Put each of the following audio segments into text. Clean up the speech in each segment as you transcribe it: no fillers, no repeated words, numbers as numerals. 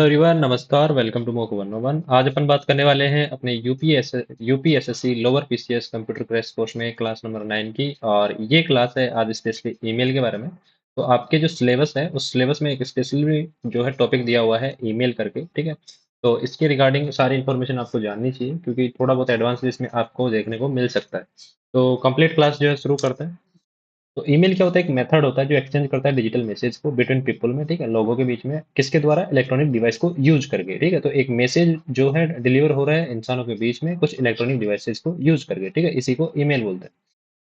Everyone नमस्कार, welcome to mock 101। आज अपन बात करने वाले हैं अपने UPSSC lower PCS computer crash course में क्लास नंबर 9 की। और ये क्लास है आज स्पेशली ईमेल के बारे में। तो आपके जो सिलेबस है उस सिलेबस में एक स्पेशली जो है टॉपिक दिया हुआ है ईमेल करके, ठीक है। तो इसके रिगार्डिंग सारी इन्फॉर्मेशन आपको जाननी चाहिए क्योंकि थोड़ा बहुत एडवांस इसमें आपको देखने को मिल सकता है। तो कंप्लीट क्लास जो है शुरू करते हैं। तो ईमेल क्या होता है? एक मेथड होता है जो एक्सचेंज करता है डिजिटल मैसेज को बिटवीन पीपल में, ठीक है, लोगों के बीच में, किसके द्वारा? इलेक्ट्रॉनिक डिवाइस को यूज करके, ठीक है। तो एक मैसेज जो है डिलीवर हो रहा है इंसानों के बीच में कुछ इलेक्ट्रॉनिक डिवाइसेस को यूज करके, ठीक है। इसी को ईमेल बोलते हैं।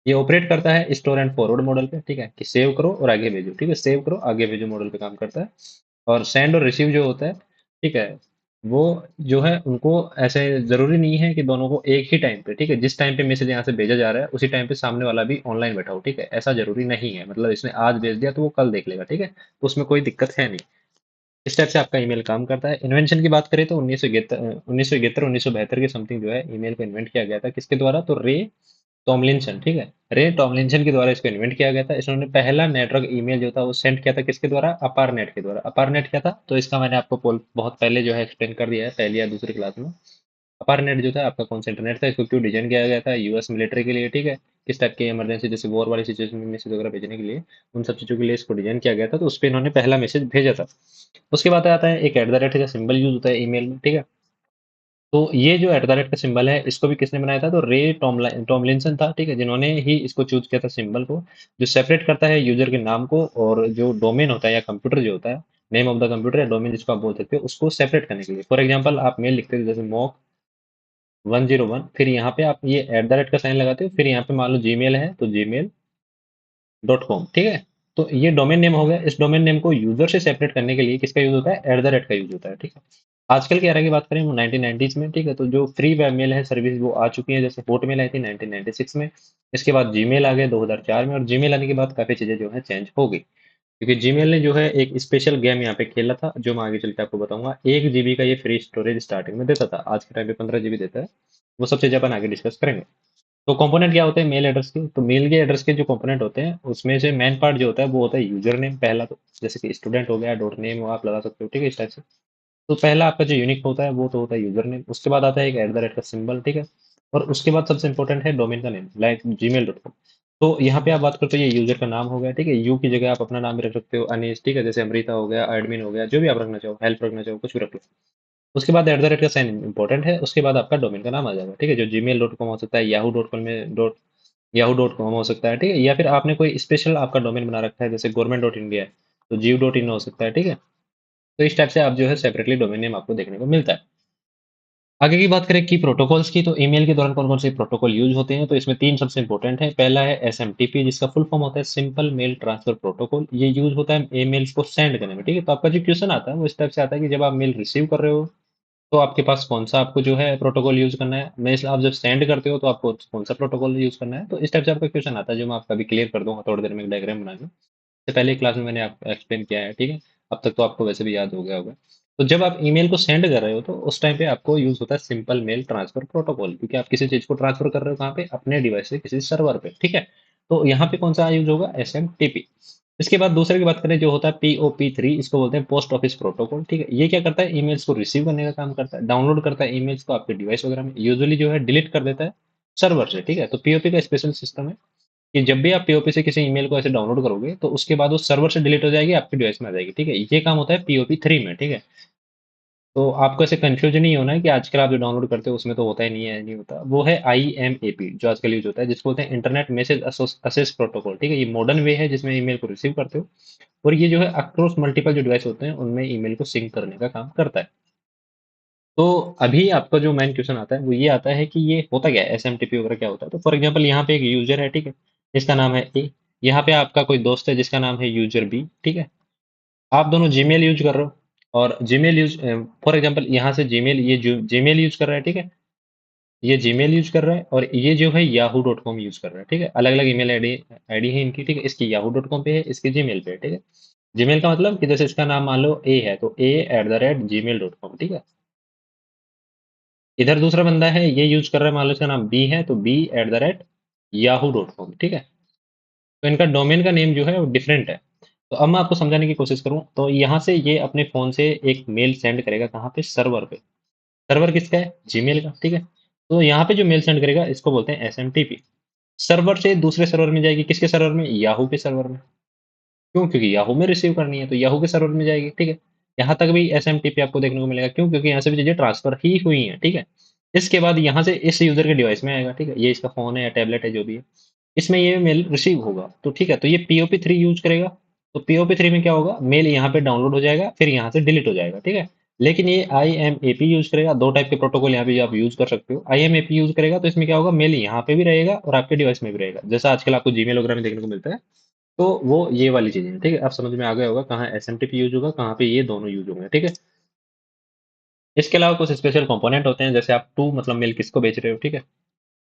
ये ऑपरेट करता है स्टोर एंड फॉरवर्ड मॉडल पे, ठीक है, कि सेव करो और आगे भेजो, ठीक है, सेव करो आगे भेजो मॉडल पे काम करता है। और सेंड और रिसीव जो होता है, ठीक है, वो जो है उनको ऐसे जरूरी नहीं है कि दोनों को एक ही टाइम पे, ठीक है, जिस टाइम पे मैसेज यहाँ से भेजा जा रहा है उसी टाइम पे सामने वाला भी ऑनलाइन बैठा हो, ठीक है, ऐसा जरूरी नहीं है। मतलब इसने आज भेज दिया तो वो कल देख लेगा, ठीक है, तो उसमें कोई दिक्कत है नहीं। इस टाइप से आपका ईमेल काम करता है। इन्वेंशन की बात करें तो 1971 1972 के समथिंग जो है ईमेल को इन्वेंट किया गया था, किसके द्वारा? तो रे टॉमलिंसन, ठीक है, रे टॉमलिंसन के द्वारा इसको इन्वेंट किया गया था। इन्होंने पहला नेटवर्क ईमेल जो था वो सेंड किया था किसके द्वारा? अपारनेट के द्वारा। अपारनेट क्या था? तो इसका मैंने आपको बहुत पहले जो है एक्सप्लेन कर दिया है, पहली या दूसरी क्लास में। अपारनेट जो था आपका कौन सा इंटरनेट था? इसको क्यों डिजाइन किया गया था? यूएस मिलिट्री के लिए, ठीक है, किस टाइप की इमरजेंसी जैसे वॉर वाली सिचुएशन में मैसेज वगैरह भेजने के लिए, उन सब चीजों के लिए इसको डिजाइन किया गया था। तो उस पर इन्होंने पहला मैसेज भेजा था। उसके बाद आता है एक एट द रेट का सिंबल यूज होता है ईमेल में, ठीक है। तो ये जो एट द रेट का सिंबल है इसको भी किसने बनाया था? तो रे टॉमलिंसन था, ठीक है, जिन्होंने ही इसको चूज किया था सिंबल को, जो सेपरेट करता है यूजर के नाम को और जो डोमेन होता है या कंप्यूटर जो होता है, नेम ऑफ द कंप्यूटर या डोमेन जिसको आप बोल सकते हो, उसको सेपरेट करने के लिए। फॉर एग्जांपल आप मेल लिखते थे जैसे मॉक 101, फिर यहाँ पे आप ये एट द रेट का साइन लगाते हो, फिर यहाँ पे मान लो जीमेल है तो gmail.com, ठीक है। तो ये डोमेन नेम हो गया। इस डोमेन नेम को यूजर से सेपरेट करने के लिए किसका यूज होता है? एट द रेट का यूज होता है, ठीक है। आजकल की एरा की बात करें वो 1990s में, ठीक है, तो जो फ्री वेब मेल है सर्विस वो आ चुकी है। जैसे हॉटमेल आई थी 1996 में, इसके बाद जीमेल आ गए 2004 में, और जीमेल आने के बाद काफी चीजें जो है चेंज हो गई क्योंकि जीमेल ने जो है एक स्पेशल गेम यहाँ पे खेला था जो मैं आगे चल के आपको बताऊंगा। 1 जीबी का ये फ्री स्टोरेज स्टार्टिंग में देता था, आज के टाइम पे 15 जीबी देता है। वो सब चीजें अपन आगे डिस्कस करेंगे। तो कंपोनेंट क्या होते हैं मेल एड्रेस के? तो मेल के एड्रेस के जो कंपोनेंट होते हैं उसमें से मेन पार्ट जो होता है वो होता है यूजर नेम पहला। तो जैसे कि स्टूडेंट हो गया, डॉट नेम आप लगा सकते हो, ठीक है, इस टाइप से। तो पहला आपका जो यूनिक होता है वो तो होता है यूजर नेम। उसके बाद आता है एक एट द रेट का सिंबल, ठीक है। और उसके बाद सबसे इंपॉर्टेंट है डोमेन का नेम, लाइक gmail.com। तो यहाँ पे आप बात करते हो ये यूजर का नाम हो गया, ठीक है, यू की जगह आप अपना नाम भी रख सकते हो, अनीश, ठीक है, जैसे अमृता हो गया, एडमिन हो गया, जो भी आप रखना चाहो, हेल्प रखना चाहो, कुछ भी रख लो। उसके बाद एट द रेट का साइन इंपॉर्टेंट है। उसके बाद आपका डोमेन का नाम आ जाएगा, ठीक है, जो gmail.com हो सकता है, yahoo.com में yahoo.com हो सकता है, ठीक है, या फिर आपने कोई स्पेशल आपका डोमेन बना रखा है जैसे government.india है तो geo.in हो सकता है, ठीक है। तो इस टाइप से आप जो है सेपरेटली डोमेन नेम आपको देखने को मिलता है। आगे की बात करें की प्रोटोकॉल्स की, तो ईमेल के दौरान कौन कौन से प्रोटोकॉल यूज होते हैं? तो इसमें तीन सबसे इंपॉर्टेंट है। पहला है एसएमटीपी, जिसका फुल फॉर्म होता है सिंपल मेल ट्रांसफर प्रोटोकॉल। ये यूज होता है ईमेल्स को सेंड करने में, ठीक है। तो आपका जो क्वेश्चन आता है वो इस टाइप से आता है कि जब आप मेल रिसीव कर रहे हो तो आपके पास कौन सा आपको जो है प्रोटोकॉल यूज करना है, मेल आप जब सेंड करते हो तो आपको कौन सा प्रोटोकॉल यूज करना है। तो इस टाइप से आपका क्वेश्चन आता है जो मैं आपका भी क्लियर कर दूंगा थोड़ी देर में एक डायग्राम बना के। इससे पहले क्लास में मैंने आपको एक्सप्लेन किया है, ठीक है। अब तक तो आपको वैसे भी याद हो गया होगा। तो जब आप ईमेल को सेंड कर रहे हो तो उस टाइम पे आपको यूज होता है सिंपल मेल ट्रांसफर प्रोटोकॉल, क्योंकि आप किसी चीज को ट्रांसफर कर रहे हो कहाँ पे? अपने डिवाइस से किसी सर्वर पे, ठीक है। तो यहाँ पे कौन सा यूज होगा? एसएमटीपी। इसके बाद दूसरे की बात करें जो होता है पीओपी 3, इसको बोलते हैं पोस्ट ऑफिस प्रोटोकॉल, ठीक है। ये क्या करता है? ईमेल्स को रिसीव करने का काम करता है, डाउनलोड करता है ईमेल्स को आपके डिवाइस वगैरह में, यूजुअली जो है डिलीट कर देता है सर्वर से, ठीक है। तो पीओपी का स्पेशल सिस्टम है कि जब भी आप पीओपी से किसी ईमेल को ऐसे डाउनलोड करोगे तो उसके बाद वो सर्वर से डिलीट हो जाएगी, आपके डिवाइस में आ जाएगी, ठीक है। ये काम होता है पीओपी 3 में, ठीक है। तो आपको ऐसे कंफ्यूज नहीं होना है कि आजकल आप जो डाउनलोड करते हो उसमें तो होता ही नहीं है, नहीं होता। वो है आईएमएपी जो आजकल यूज होता है, जिसको बोलते हैं इंटरनेट मैसेज असेस प्रोटोकॉल, ठीक है। ये मॉडर्न वे है जिसमें ईमेल को रिसीव करते हो, और ये जो है अक्रॉस मल्टीपल जो डिवाइस होते हैं उनमें ईमेल को सिंक करने का काम करता है। तो अभी आपका जो मेन क्वेश्चन आता है वो ये आता है कि ये होता क्या है, एसएमटीपी वगैरह क्या होता है? तो फॉर एग्जांपल यहाँ पे एक यूजर है, ठीक है, इसका नाम है ए। यहाँ पे आपका कोई दोस्त है जिसका नाम है यूजर बी, ठीक है। आप दोनों जीमेल यूज कर रहे हो, और जीमेल यूज, फॉर एग्जांपल यहाँ से जीमेल, ये जो जीमेल यूज कर रहा है, ठीक है, ये जीमेल यूज कर रहा है, और ये जो है yahoo.com यूज कर रहा है, ठीक है। अलग अलग ईमेल आईडी आईडी है इनकी, ठीक है, इसकी yahoo.com पे है, इसकी जीमेल पे है, ठीक है। जीमेल का मतलब कि जैसे इसका नाम मान लो ए है तो a@gmail.com, ठीक है। इधर दूसरा बंदा है ये यूज कर रहा है, मान लो इसका नाम बी है तो b@yahoo.com, ठीक है। तो इनका डोमेन का नेम जो है वो डिफरेंट है। तो अब मैं आपको समझाने की कोशिश करूँ तो यहाँ से ये अपने फ़ोन से एक मेल सेंड करेगा कहाँ पे? सर्वर पे। सर्वर किसका है? जीमेल का, ठीक है? तो यहाँ पे जो मेल सेंड करेगा इसको बोलते हैं एसएमटीपी। सर्वर से दूसरे सर्वर में जाएगी, किसके सर्वर में? याहू के सर्वर में। क्यों? क्योंकि याहू में रिसीव करनी है, तो याहू के सर्वर में जाएगी, ठीक है? यहाँ तक भी एसएमटीपी आपको देखने को मिलेगा, क्यों? क्योंकि यहाँ से भी चीज़ें ट्रांसफ़र ही हुई हैं, ठीक है? इसके बाद यहाँ से इस यूज़र के डिवाइस में आएगा, ठीक है? ये इसका फ़ोन है या टैबलेट है, जो भी है। इसमें ये मेल रिसीव होगा, तो ठीक है, तो ये पीओपी 3 यूज़ करेगा, तो पीओपी 3 में क्या होगा? मेल यहाँ पे डाउनलोड हो जाएगा, फिर यहाँ से डिलीट हो जाएगा, ठीक है? लेकिन ये आईएमएपी यूज़ करेगा, 2 टाइप के प्रोटोकॉल यहाँ पे आप यूज़ कर सकते हो। आईएमएपी यूज़ करेगा तो इसमें क्या होगा? मेल यहाँ पे भी रहेगा और आपके डिवाइस में भी रहेगा। जैसा आजकल आपको जीमेल वगैरह में देखने को मिलता है, तो वो ये वाली चीज़ें हैं, ठीक है? अब समझ में आ गया होगा कहाँ एसएमटीपी यूज़ होगा, कहाँ पे ये दोनों यूज़ होंगे, ठीक है? इसके अलावा कुछ स्पेशल कंपोनेंट होते हैं, जैसे आप टू मतलब मेल किसको भेज रहे हो, ठीक है?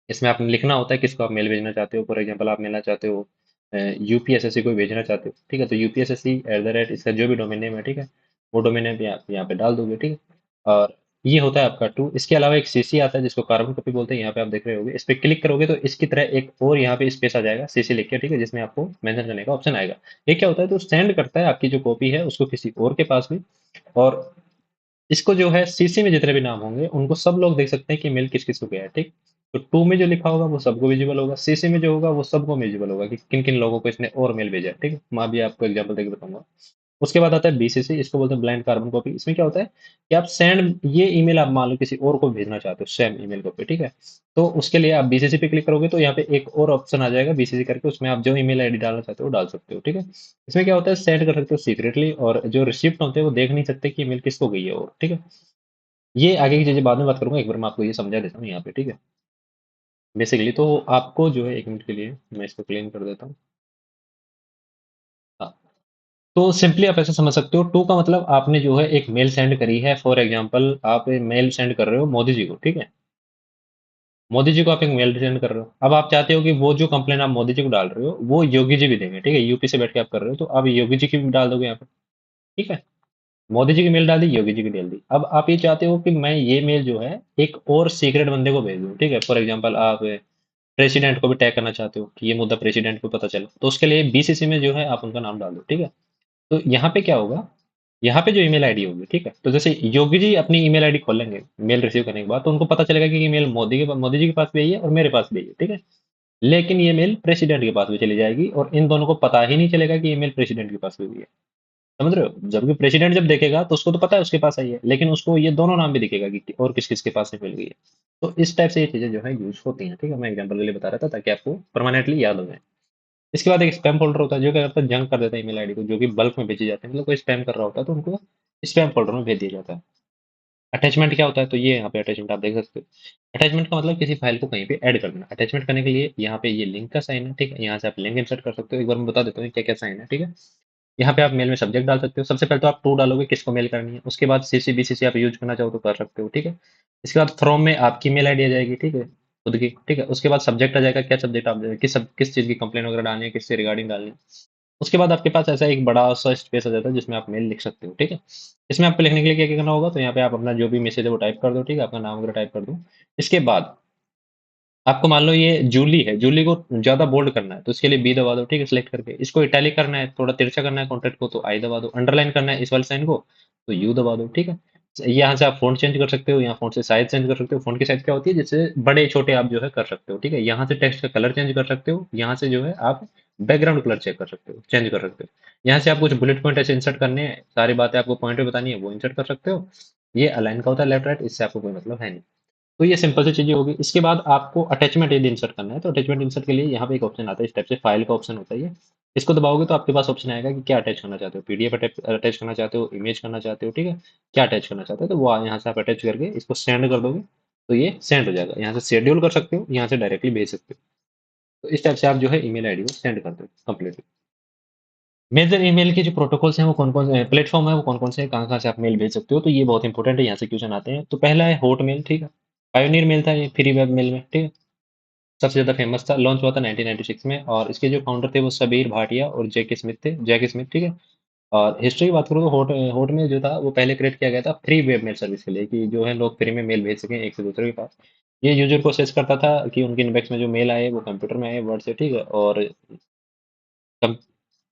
इसमें आपने लिखना होता है किसको आप मेल भेजना चाहते हो। फॉर एग्जांपल आप मिलना चाहते हो यूपीएसएससी को भेजना चाहते हो, ठीक है? तो यूपीएसएससी एट द रेट इसका जो भी डोमेन नेम है, ठीक है? वो डोमेन नेम आप यहाँ पे डाल दोगे, ठीक है? और ये होता है आपका टू। इसके अलावा एक सीसी आता है जिसको कार्बन कॉपी बोलते हैं, यहाँ पे आप देख रहे होगे। इस पे क्लिक करोगे तो इसकी तरह एक और यहाँ पे स्पेस आ जाएगा सीसी लिख के, ठीक है? जिसमें आपको मेंशन करने का ऑप्शन आएगा। ये क्या होता है? तो सेंड करता है आपकी जो कॉपी है उसको किसी और के पास भी, और इसको जो है सीसी में जितने भी नाम होंगे उनको सब लोग देख सकते हैं कि मेल किस किस को गया है, ठीक? तो टू में जो लिखा होगा वो सबको विजिबल होगा, सीसी में जो होगा वो सबको विजिबल होगा कि किन किन लोगों को इसने और मेल भेजा है, ठीक है? मैं अभी आपको एग्जांपल देके बताऊंगा। उसके बाद आता है बीसीसी, इसको बोलते हैं ब्लाइंड कार्बन कॉपी। इसमें क्या होता है कि आप सेंड ये ईमेल आप मान लो किसी और को भेजना चाहते हो, सेम ईमेल कॉपी, ठीक है? तो उसके लिए आप बीसीसी पे क्लिक करोगे तो यहाँ पे एक और ऑप्शन आ जाएगा बीसीसी करके, उसमें आप जो ईमेल आईडी डालना चाहते हो वो डाल सकते हो, ठीक है? इसमें क्या होता है, सेंड कर सकते हो सीक्रेटली, और जो रिसिप्ट होते हैं वो देख नहीं सकते कि ईमेल किसको गई है, और ठीक है? ये आगे की चीज़ें बाद में बात करूँगा, एक बार मैं आपको ये समझा देता हूँ यहाँ पे, ठीक है? बेसिकली तो आपको जो है 1 मिनट के लिए मैं इसको क्लीन कर देता हूँ। हाँ, तो सिंपली आप ऐसे समझ सकते हो, टू का मतलब आपने जो है एक मेल सेंड करी है। फॉर एग्जांपल आप मेल सेंड कर रहे हो मोदी जी को, ठीक है? मोदी जी को आप एक मेल सेंड कर रहे हो। अब आप चाहते हो कि वो जो कंप्लेन आप मोदी जी को डाल रहे हो, वो योगी जी भी देंगे, ठीक है? यूपी से बैठ के आप कर रहे हो, तो आप योगी जी की भी डाल दोगे यहाँ पे, ठीक है? मोदी जी की मेल डाल दी, योगी जी की डाल दी। अब आप ये चाहते हो कि मैं ये मेल जो है एक और सीक्रेट बंदे को भेज दूँ, ठीक है? फॉर एग्जांपल आप प्रेसिडेंट को भी टैग करना चाहते हो कि ये मुद्दा प्रेसिडेंट को पता चले, तो उसके लिए बीसीसी में जो है आप उनका नाम डाल दो, ठीक है? तो यहाँ पे क्या होगा, यहाँ पे जो ईमेल आईडी होगी, ठीक है? तो जैसे योगी जी अपनी ईमेल आईडी खोलेंगे मेल रिसीव करने के बाद, तो उनको पता चलेगा कि ये मेल मोदी जी के पास भी आई है और मेरे पास भी आई है, ठीक है? लेकिन ये मेल प्रेसिडेंट के पास भी चली जाएगी और इन दोनों को पता ही नहीं चलेगा कि ये मेल प्रेसिडेंट के पास भी हुई है। समझ रहे हो? जबकि प्रेसिडेंट जब देखेगा तो उसको तो पता है उसके पास आई है, लेकिन उसको ये दोनों नाम भी दिखेगा कि और किस किस के पास से मिल गई है। तो इस टाइप से ये चीजें जो है यूज होती हैं, ठीक है? मैं एग्जाम्पल के लिए बता रहा था ताकि आपको परमानेंटली याद हो जाए। इसके बाद एक स्पैम फ़ोल्डर होता है, जो क्या करता है, जंक कर देता है ईमेल आईडी को, जो कि बल्क में भेजी जाती है। मतलब कोई स्पैम कर रहा होता है तो उनको स्पैम फ़ोल्डर में भेज दिया जाता है। अटैचमेंट क्या होता है? तो ये यहाँ पे अटैचमेंट आप देख सकते हो। अटैचमेंट का मतलब किसी फाइल को कहीं पे ऐड कर देना। अटैचमेंट करने के लिए यहाँ पे ये लिंक का साइन है, ठीक है? यहाँ से आप लिंक इंसर्ट कर सकते हो। एक बार मैं बता देता हूँ क्या-क्या साइन है, ठीक है? यहाँ पे आप मेल में सब्जेक्ट डाल सकते हो। सबसे पहले तो आप टू डालोगे किसको मेल करनी है। उसके बाद सीसी बीसीसी आप यूज़ करना चाहो तो कर सकते हो, ठीक है? इसके बाद फ्रॉम में आपकी मेल आईडी आ जाएगी, ठीक है? खुद की, ठीक है? उसके बाद सब्जेक्ट आ जाएगा, क्या सब्जेक्ट आप किस चीज़ की कंप्लेंट वगैरह डालनी है, किससे रिगार्डिंग डालनी है। उसके बाद आपके पास ऐसा एक बड़ा-सा स्पेस आ जाता है जिसमें आप मेल लिख सकते हो, ठीक है? इसमें आपको लिखने के लिए क्या-क्या करना होगा, तो यहाँ पे आप अपना जो भी मैसेज है वो टाइप कर दो, ठीक है? अपना नाम वगैरह टाइप कर दो। इसके बाद आपको मान लो ये जूली है, जूली को ज़्यादा बोल्ड करना है, तो इसके लिए बी दबा दो, ठीक है? सेलेक्ट करके। इसको इटैलिक करना है, थोड़ा तिरछा करना है कॉन्टेंट को, तो आई दबा दो। अंडरलाइन करना है इस वाले साइन को, तो यू दबा दो, ठीक है? यहाँ से आप फ़ॉन्ट चेंज कर सकते हो, यहाँ फ़ॉन्ट से साइज़ चेंज कर सकते हो। फ़ॉन्ट की साइज़ क्या होती है, जिससे बड़े-छोटे आप जो है कर सकते हो, ठीक है? यहाँ से टेक्स्ट का कलर चेंज कर सकते हो, यहाँ से जो है आप बैकग्राउंड कलर चेक कर सकते हो, चेंज कर सकते हो। यहाँ से आप कुछ बुलेट पॉइंट ऐसे इंसर्ट करने हैं, सारी बातें आपको पॉइंट पे बतानी है, वो इंसर्ट कर सकते हो। ये अलाइन का होता है लेफ्ट राइट, इससे आपको कोई मतलब है नहीं। तो ये सिंपल सी चीज़ें होगी। इसके बाद आपको अटैचमेंट यदि इंसर्ट करना है, तो अटैचमेंट इंसर्ट के लिए यहाँ पे एक ऑप्शन आता है, इस टाइप से फाइल का ऑप्शन होता है ये। इसको दबाओगे तो आपके पास ऑप्शन आएगा कि क्या अटैच करना चाहते हो, पीडीएफ अटैच अटैच करना चाहते हो, इमेज करना चाहते हो, ठीक है? क्या अटैच करना चाहते हो, तो वो यहाँ से आप अटैच करके इसको सेंड कर दोगे, तो ये सेंड हो जाएगा। यहाँ से शेड्यूल कर सकते हो, यहाँ से डायरेक्टली भेज सकते हो। तो इस टाइप से आप जो है ईमेल आईडी को सेंड करते हो कंप्लीटली। मेजर ईमेल के जो प्रोटोकॉल्स हैं वो कौन-कौन से हैं, प्लेटफ़ॉर्म है वो कौन-कौन से हैं, कहाँ-कहाँ से आप मेल भेज सकते हो, तो ये बहुत इंपॉर्टेंट है, यहाँ से क्वेश्चन आते हैं। तो पहला है हॉटमेल, ठीक है? पायोनियर मेल था ये, फ्री वेब मेल में, ठीक है? सबसे ज़्यादा फेमस था, लॉन्च हुआ था 1996 में, और इसके जो फाउंडर थे वो सबीर भाटिया और जैक स्मिथ थे, जैक स्मिथ, ठीक है? और हिस्ट्री की बात करूँ तो हॉटमेल जो था वो पहले क्रिएट किया गया था फ्री वेब मेल सर्विस के लिए, कि जो है लोग फ्री में मेल भेज सकें एक से दूसरे के पास। ये यूज़र को असेस करता था कि उनके इनबॉक्स में जो मेल आए वो कंप्यूटर में आए वर्ड से, ठीक है? और कम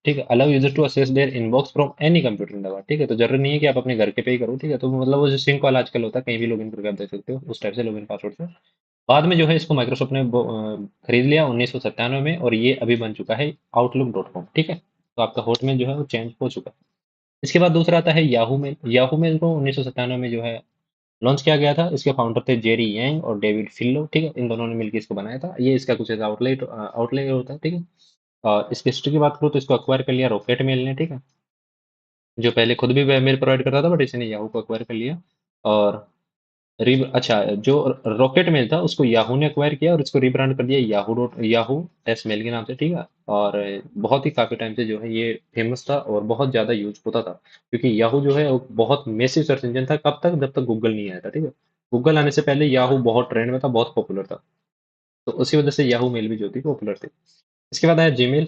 ठीक है, allow user to access their inbox from any computer in the world. ठीक है, तो जरूरी नहीं है कि आप अपने घर के पे ही करो। ठीक है, तो मतलब वो जो सिंक वाला आजकल होता है, कहीं भी लॉगिन करके आप देख सकते हो, उस टाइप से लॉगिन पासवर्ड से। बाद में जो है इसको माइक्रोसॉफ्ट ने खरीद लिया 1997 में, और ये अभी बन चुका है outlook.com। ठीक है, तो आपका हॉटमेल जो है वो चेंज हो चुका है। इसके बाद दूसरा आता है याहू मेल। याहू मेल को 1997 में जो है लॉन्च किया गया था। इसके फाउंडर थे जेरी यंग और डेविड फिल्लो। ठीक है, इन दोनों ने मिलकर इसको बनाया था। ये इसका कुछ ऐसा आउटलेट आउटलेयर होता है। ठीक है, और इसकी हिस्ट्री की बात करूँ तो इसको अक्वायर कर लिया रॉकेट मेल ने। ठीक है, जो पहले खुद भी वेब मेल प्रोवाइड करता था, बट इसने याहू को अक्वायर कर लिया। और अच्छा, जो रॉकेट मेल था उसको याहू ने अक्वायर किया और इसको रिब्रांड कर दिया याहू टेस्ट मेल के नाम से। ठीक है, और बहुत ही काफी टाइम से जो है ये फेमस था और बहुत ज्यादा यूज होता था, क्योंकि याहू जो है वो बहुत मेसिव सर्च इंजन था। कब तक? जब तक गूगल नहीं आया था। ठीक है, गूगल आने से पहले याहू बहुत ट्रेंड में था, बहुत पॉपुलर था। तो उसी वजह से याहू मेल भी जो थी पॉपुलर थी। इसके बाद आया जीमेल।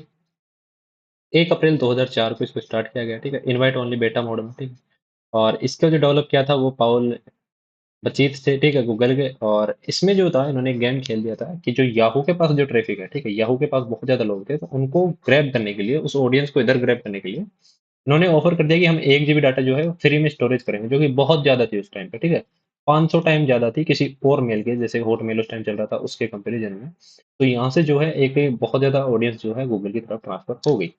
1 अप्रैल 2004 को इसको स्टार्ट किया गया। ठीक है, इनवाइट ओनली बेटा मोड में। ठीक है, और इसको जो डेवलप किया था वो पाउल बचीत थे। ठीक है, गूगल के। और इसमें जो था, इन्होंने एक गेम खेल दिया था कि जो याहू के पास जो ट्रैफिक है, ठीक है, याहू के पास बहुत ज्यादा लोग थे, तो उनको ग्रैब करने के लिए, उस ऑडियंस को इधर ग्रैब करने के लिए इन्होंने ऑफर कर दिया कि हम 1 GB डाटा जो है फ्री में स्टोरेज करेंगे, जो कि बहुत ज्यादा थी उस टाइम पे। ठीक है, 500 टाइम ज्यादा थी किसी और मेल के, जैसे हॉट मेल उस टाइम चल रहा था उसके कंपेरिजन में। तो यहाँ से जो है एक बहुत ज्यादा ऑडियंस जो है गूगल की तरफ ट्रांसफर हो गई।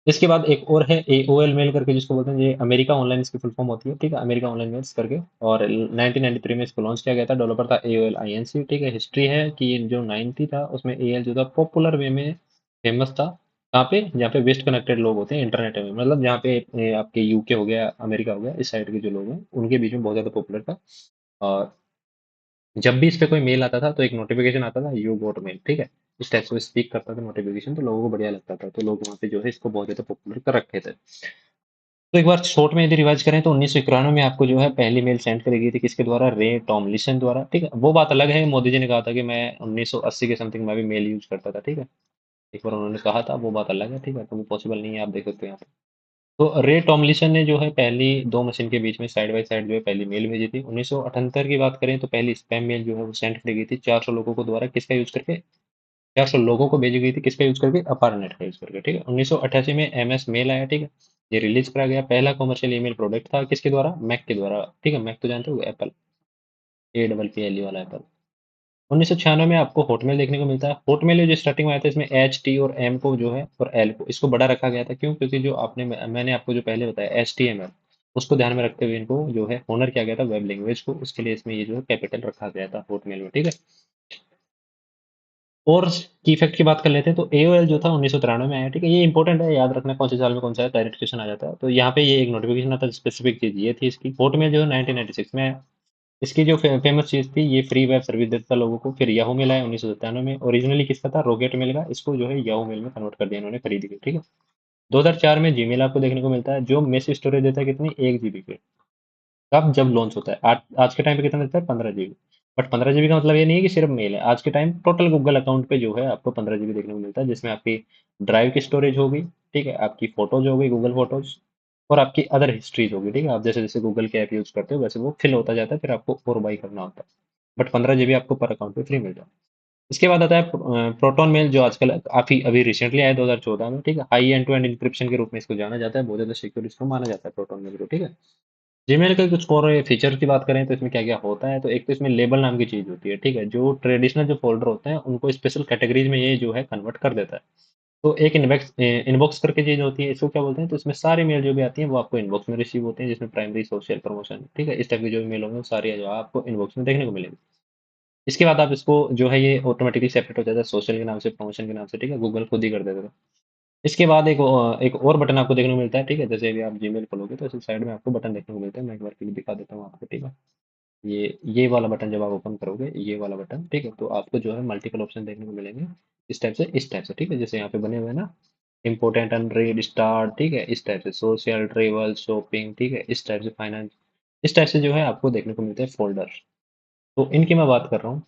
इसके बाद एक और है एओएल मेल करके, जिसको बोलते हैं, ये अमेरिका ऑनलाइन इसकी फुल फॉर्म होती है। ठीक है, अमेरिका ऑनलाइन मेल्स करके। और 1993 में इसको लॉन्च किया गया था। डेवलपर था एओएल आईएनसी। ठीक है, हिस्ट्री है कि ये जो 90 था उसमें एओएल जो था पॉपुलर वे में फेमस था। कहाँ पे? जहाँ पे वेस्ट कनेक्टेड लोग होते हैं इंटरनेट में, मतलब जहाँ पे आपके यूके हो गया, अमेरिका हो गया, इस साइड के जो लोग हैं उनके बीच में बहुत ज्यादा पॉपुलर था। और जब भी इस पे कोई मेल आता था तो एक नोटिफिकेशन आता था, यू गोट मेल। ठीक है, इस टाइप से स्पीक करता था नोटिफिकेशन, तो लोगों को बढ़िया लगता था, तो लोग वहाँ पे जो है इसको बहुत ज्यादा पॉपुलर कर रखे थे। तो एक बार शॉर्ट में यदि रिवाइज करें तो 1991 में आपको जो है पहली मेल सेंड करी गई थी, किसके द्वारा? रे टॉमलिसन द्वारा। ठीक है, वो बात अलग है, मोदी जी ने कहा था कि मैं 1980 के समथिंग में भी मेल यूज करता था। ठीक है, एक बार उन्होंने कहा था, वो बात अलग है। ठीक है, तो वो पॉसिबल नहीं है, आप देख सकते हैं यहाँ पे। तो रे टॉमलिसन ने जो है पहली दो मशीन के बीच में साइड बाय साइड जो है पहली मेल भेजी थी। 1978 की बात करें तो पहली स्पैम मेल जो है वो सेंड करी गई थी 400 लोगों को द्वारा, किसका यूज करके? 400 लोगों को भेजी गई थी, किसका यूज करके? अपारनेट का यूज करके। ठीक है, 1988 में एमएस मेल आया। ठीक है, ये रिलीज करा गया, पहला कमर्शियल ईमेल प्रोडक्ट था, किसके द्वारा? मैक के द्वारा। ठीक है, मैक तो जानते हो, एप्पल, APPLE वाला एप्पल। 1996 में आपको हॉटमेल देखने को मिलता है। हॉटमेल जो स्टार्टिंग में आया था, इसमें एच टी और एम को जो है और एल को इसको बड़ा रखा गया था। क्यों? क्योंकि जो आपने मैंने आपको जो पहले बताया HTML, उसको ध्यान में रखते हुए इनको जो है होनर किया गया था वेब लैंग्वेज को, उसके लिए इसमें ये जो है कैपिटल रखा गया था हॉटमेल में। ठीक है, और की फैक्ट की बात कर लेते हैं तो एओएल जो था 1993 में आया। ठीक है, ये इंपॉर्टेंट है, याद रखना कौन से साल में कौन सा है, डायरेक्ट क्वेश्चन आ जाता है। तो यहाँ पे ये एक नोटिफिकेशन आता है, स्पेसिफिक चीज ये थी इसकी। हॉटमेल जो है 1996 में आया। इसकी जो फेमस चीज थी, ये फ्री वेब सर्विस देता था लोगों को। फिर याहू मेल आया 1997 में, ओरिजिनली किसका था? रॉकेट मेल का। इसको जो है याहू मेल में कन्वर्ट कर दिया इन्होंने, खरीद के। ठीक है, 2004 में जीमेल आपको देखने को मिलता है, जो मेस स्टोरेज देता है कितनी? 1 GB की। कब? जब लॉन्च होता है। आज के टाइम पे कितना देता है? 15 GB। बट 15 GB का मतलब ये नहीं है कि सिर्फ मेल है। आज के टाइम टोटल गूगल अकाउंट पे जो है आपको 15 GB देखने को मिलता है, जिसमें आपकी ड्राइव की स्टोरेज होगी। ठीक है, आपकी फोटोज होगी, गूगल फोटोज, और आपकी अदर हिस्ट्रीज होगी। ठीक है, आप जैसे जैसे गूगल के ऐप यूज करते हो वैसे वो फिल होता जाता है, फिर आपको और बाई करना होता है। बट 15 GB आपको पर अकाउंट पे फ्री मिल जाता है। इसके बाद आता है प्रोटोन मेल, जो आजकल काफी अभी रिसेंटली आया 2014 में। ठीक है, हाई एंड टू एंड इंक्रिप्शन के रूप में इसको जाना जाता है, बहुत ज्यादा सिक्योर इसको माना जाता है प्रोटोन मेल को। ठीक है, जीमेल के कुछ और फीचर की बात करें तो इसमें क्या क्या होता है, तो एक तो इसमें लेबल नाम की चीज होती है। ठीक है, जो ट्रेडिशनल जो फोल्डर होते हैं उनको स्पेशल कैटेगरीज में ये जो है कन्वर्ट कर देता है। तो एक इनबॉक्स इनबॉक्स करके चीज होती है, इसको क्या बोलते हैं? तो इसमें सारी मेल जो भी आती है वो आपको इनबॉक्स में रिसीव होते हैं, जिसमें प्राइमरी, सोशल, प्रमोशन, ठीक है, इस टाइप की जो भी मेल होंगे वो सारी जो है आपको इनबॉक्स में देखने को मिलेगी। इसके बाद आप इसको जो है ये ऑटोमेटिकली सेपरेट हो जाता है सोशल के नाम से, प्रमोशन के नाम से। ठीक है, गूगल खुद ही कर देता है। इसके बाद एक और बटन आपको देखने को मिलता है। ठीक है, जैसे भी आप जीमेल खोलोगे तो इस साइड में आपको बटन देखने को मिलता है, मैं एक बार क्लिक दिखा देता हूँ आपको। ठीक है, ये वाला बटन जब आप ओपन करोगे, ये वाला बटन, ठीक है, तो आपको जो है मल्टीपल ऑप्शन देखने को मिलेंगे, इस टाइप से। ठीक है, जैसे यहाँ पे बने हुए हैं ना, इम्पोर्टेंट, अनरीड, स्टार्ट। ठीक है, इस टाइप से सोशल, ट्रेवल, शॉपिंग। ठीक है, इस टाइप से फाइनेंस, इस टाइप से जो है आपको देखने को मिलते हैं फोल्डर। तो इनकी मैं बात कर रहा हूँ।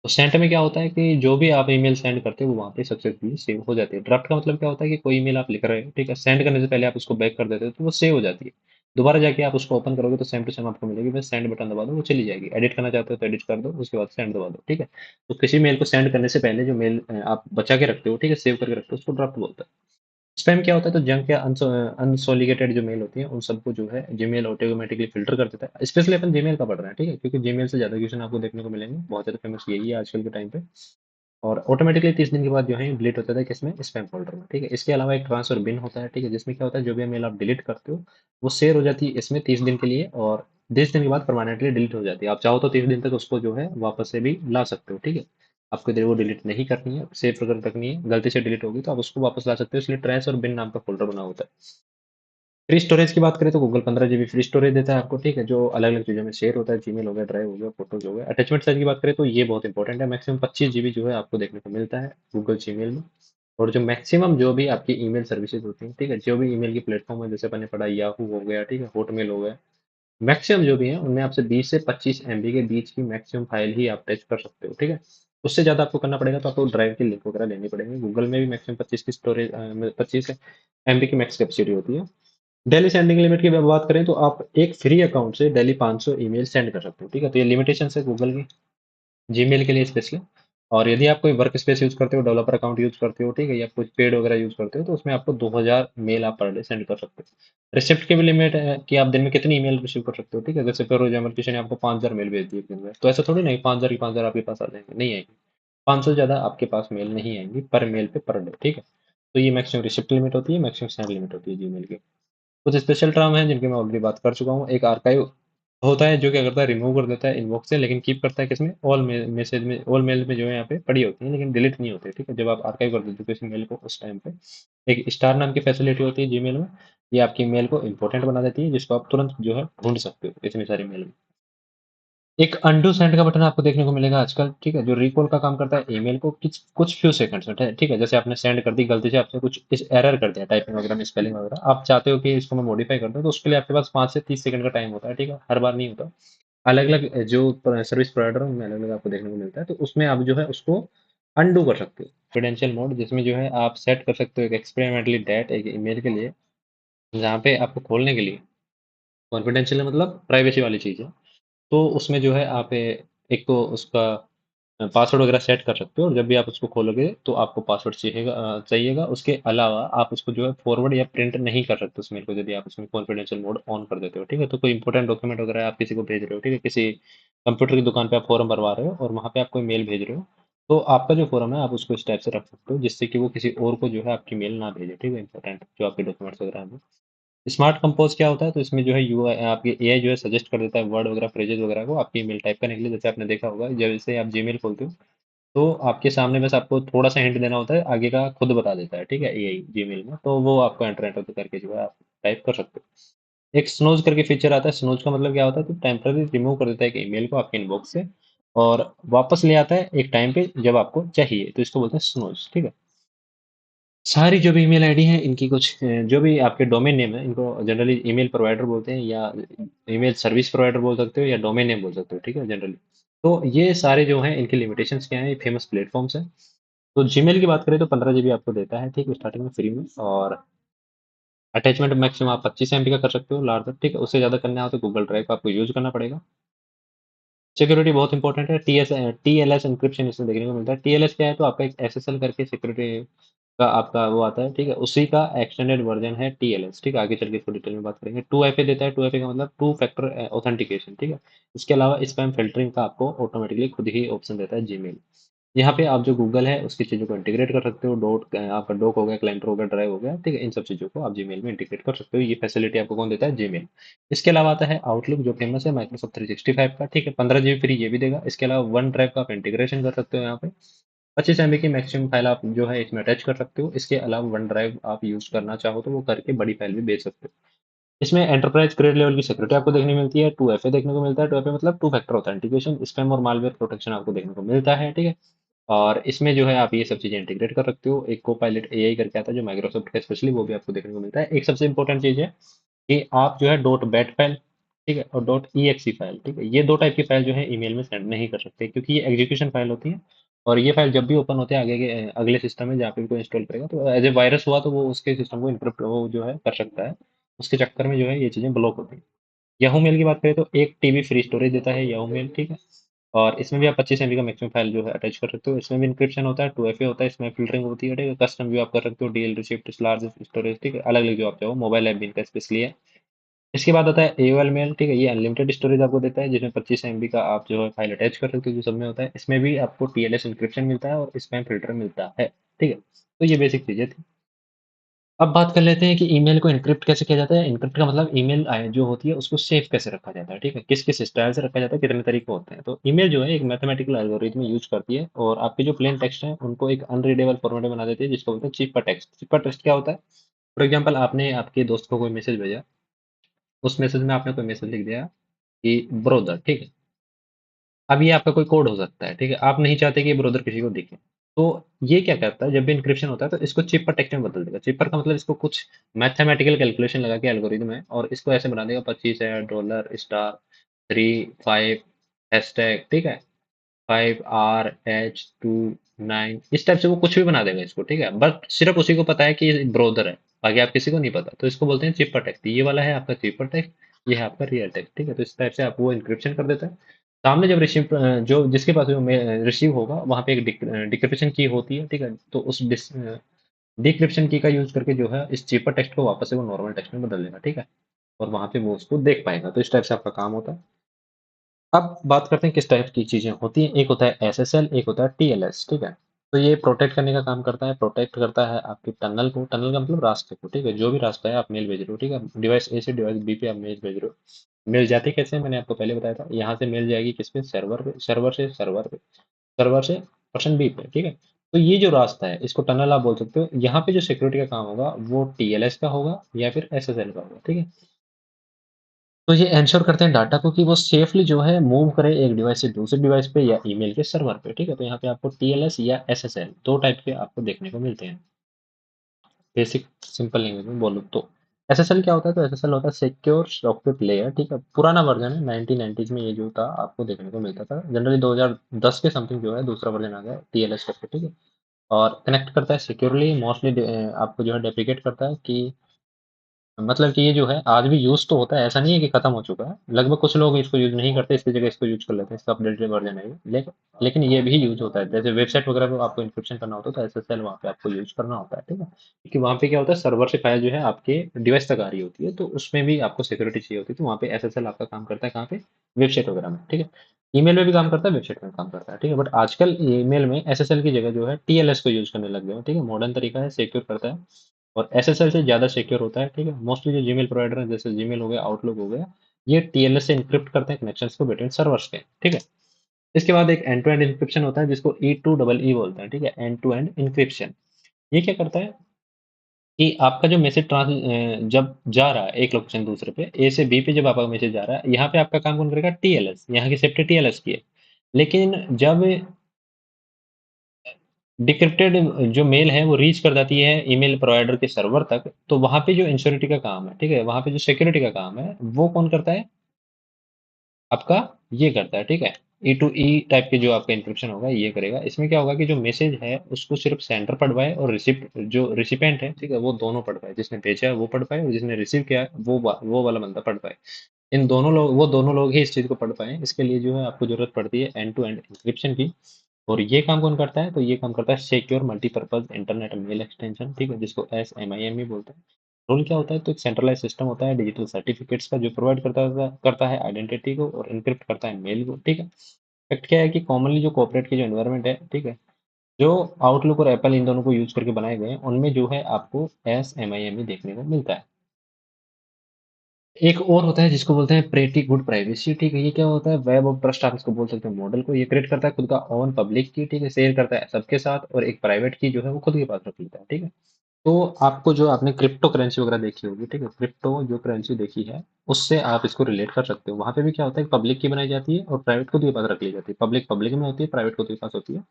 तो सेंट में क्या होता है कि जो भी आप ईमेल सेंड करते हो वो वहाँ पे सक्सेसफुली सेव हो जाती है। ड्राफ्ट का मतलब क्या होता है कि कोई ईमेल आप लिख रहे हो, ठीक है, सेंड करने से पहले आप उसको बैक कर देते हो तो वो सेव हो जाती है। दोबारा जाके आप उसको ओपन करोगे तो सेम टू सेम आपको मिलेगी, बस सेंड बटन दबा दो, वो चली जाएगी। एडिट करना चाहते हो तो एडिट कर दो, उसके बाद सेंड दबा दो, ठीक है? तो किसी मेल को सेंड करने से पहले जो मेल आप बचा के रखते हो, ठीक है? सेव करके रखते हो, उसको ड्राफ्ट बोलते हैं। स्पैम क्या होता है? तो जंक या अनसोलिकेटेड जो मेल होती है, उन सबको जो है जीमेल ऑटोमेटिकली फ़िल्टर कर देता है। स्पेशली अपन जीमेल का पढ़ रहे हैं, ठीक है? क्योंकि जीमेल से ज़्यादा क्वेश्चन आपको देखने को मिलेंगे, बहुत ज़्यादा फेमस यही है आजकल के टाइम पे। और ऑटोमेटिकली 30 दिन के बाद जो है डिलीट हो जाता है किसमें? स्पैम फ़ोल्डर में, ठीक है? इसके अलावा एक ट्रांसफर बिन होता है, ठीक है? जिसमें क्या होता है, जो भी मेल आप डिलीट करते हो, वो शेयर हो जाती है इसमें 30 दिन के लिए, और 30 दिन के बाद परमानेंटली डिलीट हो जाती है। आप चाहो तो 30 दिन तक उसको जो है वापस से भी ला सकते हो, ठीक है? आपको इधर वो डिलीट नहीं करनी है, सेव कर रखनी है, गलती से डिलीट होगी तो आप उसको वापस ला सकते हो, इसलिए ट्रैश और बिन नाम का फ़ोल्डर बना होता है। फ्री स्टोरेज की बात करें तो गूगल 15 जीबी फ्री स्टोरेज देता है आपको, ठीक है? जो अलग-अलग चीज़ों में शेयर होता है, जीमेल हो गया, ड्राइव हो गया, फ़ोटोज़ हो गया। अटैचमेंट साइज़ की बात करें तो ये बहुत इंपॉर्टेंट है, मैक्सिमम 25 जीबी जो है आपको देखने को मिलता है गूगल जीमेल में। और जो मैक्सिमम जो भी आपकी ईमेल सर्विसेज़ होती हैं, ठीक है? जो भी ईमेल की प्लेटफ़ॉर्म है, जैसे अपन ने पढ़ा याहू हो गया, ठीक है? हॉटमेल हो गया, मैक्सिमम जो भी है उनमें आपसे 20 से 25 एमबी के बीच की मैक्सिमम फ़ाइल ही आप टच कर सकते हो, ठीक है? उससे ज़्यादा आपको करना पड़ेगा तो आपको ड्राइव की लिंक वगैरह लेनी पड़ेगी। गूगल में भी मैक्सिमम 25 की स्टोरेज 25 एमबी की मैक्स कैपेसिटी होती है। डेली सेंडिंग लिमिट की बात करें तो आप एक फ्री अकाउंट से डेली 500 ईमेल सेंड कर सकते हो, ठीक है? तो ये लिमिटेशंस है गूगल की, जीमेल के लिए स्पेशली। और यदि आप कोई वर्क स्पेस यूज़ करते हो, डेवलपर अकाउंट यूज़ करते हो, ठीक है? या कुछ पेड वगैरह यूज़ करते हो, तो उसमें आपको 2000 मेल आप पर डे सेंड कर सकते हो। रिसिप्ट की भी लिमिट है कि आप दिन में कितनी ईमेल रिसीव कर सकते हो, ठीक है? जैसे फॉर एग्जाम्पल किसी ने आपको 5000 मेल भेज दी एक दिन में, तो ऐसा थोड़ी नहीं 5000 की 5000 आपके पास आ जाएँगे, नहीं आएँगे। 500 से ज़्यादा आपके पास मेल नहीं आएँगी पर मेल पे पर डे, ठीक है? तो ये मैक्सिमम रिसिप्ट लिमिट होती है, मैक्सिमम सेंड लिमिट होती है जीमेल की। कुछ स्पेशल टर्म हैं जिनकी मैं ऑलरेडी बात कर चुका हूँ। एक आर्काइव होता है जो क्या करता है, रिमूव कर देता है इनबॉक्स से, लेकिन कीप करता है किसमें? ऑल मैसेज में, ऑल मेल में जो है यहाँ पे पड़ी होती है, लेकिन डिलीट नहीं होती है, ठीक है? जब आप आर्काइव कर देते हो किसी मेल को उस टाइम पे। एक स्टार नाम की फैसिलिटी होती है जीमेल में, ये आपकी मेल को इम्पोर्टेंट बना देती है, जिसको आप तुरंत जो है ढूँढ सकते हो इतनी सारी मेल में। एक अनडू सेंड का बटन आपको देखने को मिलेगा आजकल, ठीक है? जो रिकॉल का काम करता है ईमेल को कुछ कुछ फ्यू सेकंड्स में, ठीक है? जैसे आपने सेंड कर दी, गलती से आपसे कुछ इस एरर कर दिया टाइपिंग वगैरह में, स्पेलिंग वगैरह, आप चाहते हो कि इसको मैं मॉडिफाई कर दूँ, तो उसके लिए आपके पास 5 से 30 सेकंड का टाइम होता है, ठीक है? हर बार नहीं होता। अलग-अलग जो सर्विस प्रोवाइडर है उनमें अलग-अलग आपको देखने को मिलता है, तो उसमें आप जो है उसको अनडू कर सकते हो। क्रेडेंशियल मोड जिसमें जो है आप सेट कर सकते हो एक एक्सपेरिमेंटली दैट एक ईमेल के लिए, जहाँ पे आपको खोलने के लिए कॉन्फिडेंशियल मतलब प्राइवेसी वाली चीज़ है। तो उसमें जो है आप एक तो उसका पासवर्ड वगैरह सेट कर सकते हो, और जब भी आप उसको खोलोगे तो आपको पासवर्ड चाहिएगा। उसके अलावा आप उसको जो है फॉरवर्ड या प्रिंट नहीं कर सकते उस मेल को, यदि आप उसमें कॉन्फिडेंशियल मोड ऑन कर देते हो, ठीक है? तो कोई इंपॉर्टेंट डॉक्यूमेंट वगैरह आप किसी को भेज रहे हो, ठीक है? किसी कंप्यूटर की दुकान पे आप फॉर्म भरवा रहे हो और वहाँ पे आप कोई मेल भेज रहे हो, तो आपका जो फॉर्म है आप उसको इस टाइप से रख सकते हो जिससे कि वो किसी और को जो है आपकी मेल ना भेजे, ठीक है? इंपॉर्टेंट जो आपके डॉक्यूमेंट्स वगैरह हैं। स्मार्ट कंपोज़ क्या होता है? तो इसमें जो है यूआई आपकी एआई जो है सजेस्ट कर देता है वर्ड वगैरह, फ्रेजेज़ वगैरह को आपकी ईमेल टाइप करने के लिए। जैसे आपने देखा होगा जैसे आप जीमेल खोलते हो, तो आपके सामने बस आपको थोड़ा-सा हिंट देना होता है, आगे का खुद बता देता है, ठीक है? एआई जीमेल में, तो वो आपको एंटर-एंटर करके जो है आप टाइप कर सकते हो। एक स्नूज़ करके फीचर आता है, स्नूज़ का मतलब क्या होता है? तो टेम्परेरी रिमूव कर देता है एक ईमेल को आपके इनबॉक्स से, और वापस ले आता है एक टाइम पे जब आपको चाहिए, तो इसको बोलते हैं स्नूज़, ठीक है? सारी जो भी ईमेल आईडी है इनकी कुछ जो भी आपके डोमेन नेम है इनको जनरली ईमेल प्रोवाइडर बोलते हैं, या ईमेल सर्विस प्रोवाइडर बोल सकते हो, या डोमेन नेम बोल सकते हो, ठीक है? जनरली तो ये सारे जो हैं इनकी लिमिटेशंस क्या हैं, ये फेमस प्लेटफॉर्म्स हैं। तो जीमेल की बात करें तो 15 जीबी आपको देता है, ठीक है? स्टार्टिंग में फ्री में, और अटैचमेंट मैक्सिमम आप 25 एमबी का कर सकते हो लार्जर, ठीक है? उससे ज़्यादा करना हो तो गूगल ड्राइव का आपको यूज करना पड़ेगा। सिक्योरिटी बहुत इंपॉर्टेंट है। टीएलएस एन्क्रिप्शन इसमें देखने को मिलता है। टीएलएस क्या है? तो आपका एक एसएसएल करके सिक्योरिटी का आपका वो आता है, ठीक है? उसी का एक्सटेंडेड वर्ज़न है टीएलएस, ठीक है? आगे चल के इसको डिटेल में बात करेंगे। 2FA देता है, 2FA का मतलब टू फैक्टर ऑथेंटिकेशन, ठीक है? इसके अलावा स्पैम फ़िल्टरिंग का आपको ऑटोमैटिकली खुद ही ऑप्शन देता है जीमेल। यहाँ पे आप जो गूगल है उसकी चीज़ों को इंटीग्रेट कर सकते हो, आपका डॉक हो गया, क्लाइंटर हो गया, ड्राइव हो गया, ठीक है? इन सब चीज़ों को आप जीमेल में इंटीग्रेट कर सकते हो। ये फैसिलिटी आपको कौन देता है? जीमेल। इसके अलावा आता है आउटलुक जो फेमस है माइक्रोसॉफ्ट 365 का, ठीक है? 15 जीबी फ्री ये भी देगा। इसके अलावा वन ड्राइव का आप इंटीग्रेशन कर सकते हो यहाँ पे। 25 एमबी की मैक्सिमम फाइल आप जो है इसमें अटैच कर सकते हो। इसके अलावा वन ड्राइव आप यूज़ करना चाहो तो वो करके बड़ी फाइल भी भेज सकते हो। इसमें एंटरप्राइज़ ग्रेड लेवल की सिक्योरिटी आपको देखने मिलती है, 2FA देखने को मिलता है, 2FA मतलब टू फैक्टर ऑथेंटिकेशन, स्पैम और मालवेयर प्रोटेक्शन आपको देखने को मिलता है, ठीक है? और इसमें जो है आप ये सब चीज़ें इंटीग्रेट कर सकते हो। एक कोपायलट एआई करके आता है जो माइक्रोसॉफ्ट का स्पेशली, वो भी आपको देखने को मिलता है। एक सबसे इम्पोर्टेंट चीज़ है कि आप जो है डॉट बैट फाइल, ठीक है? और डॉट ईएक्सई फाइल, ठीक है? ये 2 टाइप की फाइल जो है ईमेल में सेंड नहीं कर सकते, क्योंकि ये एग्जीक्यूशन फाइल होती है, और ये फाइल जब भी ओपन होते हैं अगले सिस्टम में जहाँ पे भी कोई इंस्टॉल करेगा, तो एज़ ए वायरस हुआ तो वो उसके सिस्टम को इनक्रप्ट वो जो है कर सकता है। उसके चक्कर में जो है ये चीज़ें ब्लॉक होती हैं। याहू मेल की बात करें तो एक टीबी फ्री स्टोरेज देता है याहू मेल, ठीक है? और इसमें भी आप 25 एमबी का मैक्सिमम फाइल जो है अटैच कर सकते हो। इसमें भी इंक्रिप्शन होता है, 2FA होता है, इसमें फ़िल्टरिंग होती है, ठीक है? कस्टम व्यू आप कर सकते हो, डीएल रिसिप्ट, लार्ज स्टोरेज, ठीक है? अलग-अलग जो आप चाहो, मोबाइल ऐप भी इनका स्पेशली है। इसके बाद आता है एओएल मेल, ठीक है? ये अनलिमिटेड स्टोरेज आपको देता है, जिसमें 25 एमबी का आप जो है फाइल अटैच कर सकते हो, जो सब में होता है। इसमें भी आपको टीएलएस इंक्रिप्शन मिलता है और स्पैम फ़िल्टर मिलता है, ठीक है? तो ये बेसिक चीज़ें थी। अब बात कर लेते हैं कि ईमेल को एन्क्रिप्ट कैसे किया जाता है। एन्क्रिप्ट का मतलब ईमेल जो होती है उसको सेफ कैसे रखा जाता है, ठीक है? किस-किस स्टाइल से रखा जाता है, कितने तरीके होते हैं। तो ईमेल जो है एक मैथमेटिकल एल्गोरिथम यूज़ करती है और आपके जो प्लेन टेक्स्ट हैं उनको एक अनरीडेबल फॉर्मेट में बना देती है, जिसको बोलते हैं चिपर टेक्स्ट। चिपर टेक्स्ट क्या होता है? फॉर एग्जांपल आपने आपके दोस्त को कोई मैसेज भेजा, उस मैसेज में आपने कोई मैसेज लिख दिया कि ब्रदर, ठीक है? अब ये आपका कोई कोड हो सकता है, ठीक है? आप नहीं चाहते कि ये ब्रदर किसी को दिखे। तो ये क्या करता है, जब भी एन्क्रिप्शन होता है तो इसको चिपर टेक्स्ट में बदल देगा। चिपर का मतलब इसको कुछ मैथमेटिकल कैलकुलेशन लगा के एल्गोरिदम है और इसको ऐसे बना देगा 25 है, डॉलर, स्टार, 3, 5, हैशटैग, ठीक है? 5RH29 इस टाइप से वो कुछ भी बना देगा इसको, ठीक है? बट सिर्फ़ उसी को पता है कि ये ब्रोदर है, बाकी आप किसी को नहीं पता। तो इसको बोलते हैं चिपर टेक्स्ट। ये वाला है आपका चिपर टेक्स्ट, ये है आपका रियल टेक्स्ट, ठीक है? तो इस टाइप से आप वो एन्क्रिप्शन कर देता है। सामने जब जो जिसके पास वो रिसीव होगा, वहाँ पे एक डिक्रिप्शन की होती है, ठीक है? तो उस डिक्रिप्शन की का यूज़ करके जो है इस चिपर टेक्स्ट को वापस से वो नॉर्मल टेक्स्ट में बदल देगा, ठीक है? और वहाँ पे वो उसको देख पाएगा। तो इस टाइप से आपका काम होता है। अब बात करते हैं किस टाइप की चीज़ें होती हैं। एक होता है एसएसएल, एक होता है टीएलएस, ठीक है? तो ये प्रोटेक्ट करने का काम करता है, प्रोटेक्ट करता है आपके टनल को, टनल का मतलब रास्ते को, ठीक है? जो भी रास्ता है आप मेल भेज रहे हो, ठीक है? डिवाइस ए से डिवाइस बी पे आप मेल भेज रहे हो। मेल जाती कैसे है मैंने आपको पहले बताया था। यहाँ से मेल जाएगी किस पे? सर्वर पे, सर्वर से सर्वर पे, सर्वर से पर्सन बी पे, ठीक है? तो ये जो रास्ता है इसको टनल आप बोल सकते हो। यहाँ पे जो सिक्योरिटी का काम होगा वो टीएलएस का होगा या फिर एसएसएल का होगा, ठीक है? तो ये एंश्योर करते हैं डाटा को कि वो सेफली जो है मूव करे एक डिवाइस से दूसरे डिवाइस पे या ईमेल के सर्वर पे, ठीक है? तो यहाँ पे आपको टीएलएस या एसएसएल 2 टाइप के आपको देखने को मिलते हैं। बेसिक सिंपल लैंग्वेज में बोलूँ तो। एसएसएल क्या होता है? तो एसएसएल होता है सिक्योर सॉकेट लेयर, ठीक है? पुराना वर्ज़न है 1990s में ये जो था आपको देखने को मिलता था। जनरली 2010 के समथिंग जो है दूसरा वर्ज़न आ गया है टीएलएस करके, ठीक है? और कनेक्ट करता है सिक्योरली मोस्टली आपको जो है डेप्रिकेट करता है कि मतलब कि ये जो है आज भी यूज़ तो होता है, ऐसा नहीं है कि खत्म हो चुका है। लगभग कुछ लोग इसको यूज़ नहीं करते, इसकी जगह इसको यूज़ कर लेते हैं, इसका अपडेटेड वर्ज़न है ये। लेकिन ये भी यूज़ होता है, जैसे वेबसाइट वगैरह पे आपको एन्क्रिप्शन करना होता है, तो एसएसएल वहाँ पे आपको यूज़ करना होता है, ठीक है? क्योंकि वहाँ पे क्या होता है, सर्वर से फाइल जो है आपके डिवाइस तक आ रही होती है, तो उसमें भी आपको सिक्योरिटी चाहिए होती है, तो वहाँ पे एसएसएल आपका काम करता है कहाँ पे? वेबसाइट वगैरह में, ठीक है? ईमेल में भी काम करता है, वेबसाइट में काम करता है, ठीक है? बट आजकल ईमेल में एसएसएल की जगह जो है टीएलएस को यूज़ करने लग गए हैं, ठीक है? मॉडर्न तरीका है, सिक्योर करता है। और एसएसएल से ज़्यादा सिक्योर होता है, ठीक है? मोस्टली जो जीमेल प्रोवाइडर हैं, जैसे जीमेल हो गया, आउटलुक हो गया, ये टीएलएस से एन्क्रिप्ट करते हैं कनेक्शंस को बिटवीन सर्वर्स के, ठीक है? इसके बाद एक एंड टू एंड एन्क्रिप्शन होता है जिसको ई2EE बोलते हैं, ठीक है? End to end encryption. ये क्या करता है कि आपका जो मैसेज जब जा रहा है एक लोकेशन दूसरे पे, ए से बी पे जब आपका मैसेज जा रहा है, यहाँ पे आपका काम कौन करेगा? टीएलएस, यहाँ की सेफ्टी टीएलएस की है। लेकिन जब डिक्रिप्टेड जो मेल है वो रीच कर जाती है ईमेल प्रोवाइडर के सर्वर तक, तो वहाँ पे जो इंश्योरिटी का काम है, ठीक है? वहाँ पे जो सिक्योरिटी का काम है, वो कौन करता है? आपका ये करता है, ठीक है? ई टू ई टाइप के जो आपका एन्क्रिप्शन होगा, ये करेगा। इसमें क्या होगा कि जो मैसेज है, उसको सिर्फ़ सेंडर पढ़ पाए और जो रिसिपिएंट है, ठीक है? वो दोनों पढ़ पाए। जिसने भेजा है, वो पढ़ पाए और जिसने रिसीव किया है, वो वाला बंदा पढ़ पाए। वो दोनों लोग ही इस चीज़ को पढ़ पाएँ, इसके लिए जो है आपको ज़रूरत पड़ती है एंड टू एंड एन्क्रिप्शन की। और ये काम कौन करता है? तो ये काम करता है secure multipurpose internet mail extension, ठीक है? जिसको एसएमआईएम भी बोलते हैं। रोल क्या होता है? तो एक सेंट्रलाइज़्ड सिस्टम होता है डिजिटल सर्टिफ़िकेट्स का जो प्रोवाइड करता है आइडेंटिटी को और एन्क्रिप्ट करता है मेल को, ठीक है? फैक्ट क्या है कि कॉमनली जो कॉर्पोरेट की जो एनवायरनमेंट है, ठीक है? जो आउटलुक और एप्पल इन दोनों को यूज़ करके बनाए गए हैं, उनमें जो है आपको एसएमआईएम ही देखने को मिलता है। एक और होता है जिसको बोलते हैं प्रेटी गुड प्राइवेसी, ठीक है? ये क्या होता है? वेब ऑफ ट्रस्ट आप इसको बोल सकते हो मॉडल को। ये क्रिएट करता है खुद का ओन पब्लिक की, ठीक है? शेयर करता है सबके साथ और एक प्राइवेट की जो है वो खुद के पास रख लेता है, ठीक है? तो आपको जो आपने क्रिप्टो करेंसी वगैरह देखी होगी, ठीक है? क्रिप्टो जो करेंसी देखी है, उससे आप इसको रिलेट कर सकते हो। वहाँ पे भी क्या होता है पब्लिक की बनाई जाती है और प्राइवेट खुद के पास रख ली जाती है। पब्लिक पब्लिक में होती है, प्राइवेट खुद के पास होती है।